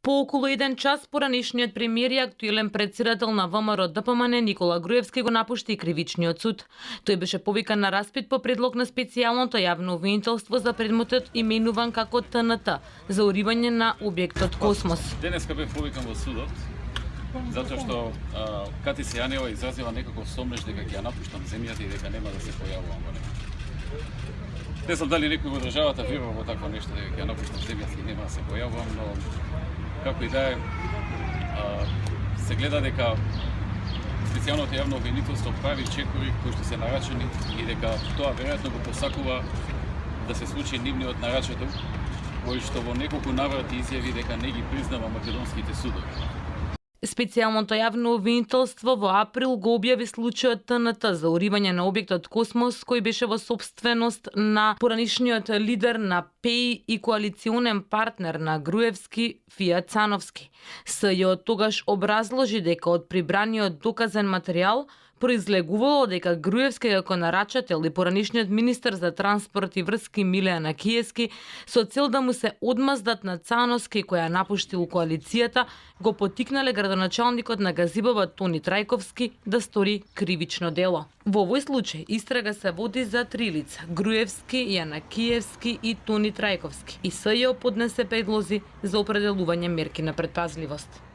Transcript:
По околу 1 час поранешниот премиер и актуелен председател на ВМРО ДПМН Никола Груевски го напушти кривичниот суд. Тој беше повикан на распит по предлог на специјалното јавно обвинителство за предметот именуван како ТНТ за уривање на објектот Космос. Денеска бев повикан во судот затоа што Кати Сејанева изразила некаков сомнеж дека ќе ја напуштам земјата и дека нема да се појавувам во неја. Не знам дали некој во државата верува во такво нешто дека ќе ја напуштам земјата и нема да се појавувам, но како и да е, се гледа дека специјалното јавно обвинителство прави чекори кои што се нарачени и дека тоа веројатно го посакува да се случи нивниот нарачател, кој што во неколку наврати изјави дека не ги признава македонските судови. Специјалното јавно обвинителство во април го објави случајот ТНТ за уривање на објектот Космос, кој беше во собственост на поранишниот лидер на ПЕИ и коалиционен партнер на Груевски, Фијат Цановски. СЈО тогаш образложи дека од прибраниот доказен материјал произлегувало дека Груевски како нарачател и поранишниот министер за транспорт и врски Милејан Акиевски со цел да му се одмаздат на Цановски која напуштил коалицијата, го поттикнале градоначалникот на Газибова Тони Трајковски да стори кривично дело. Во овој случај истрага се води за 3 лица: Груевски, Јанакиевски и Тони Трајковски. И СЈО поднесе предлози за определување мерки на претпазливост.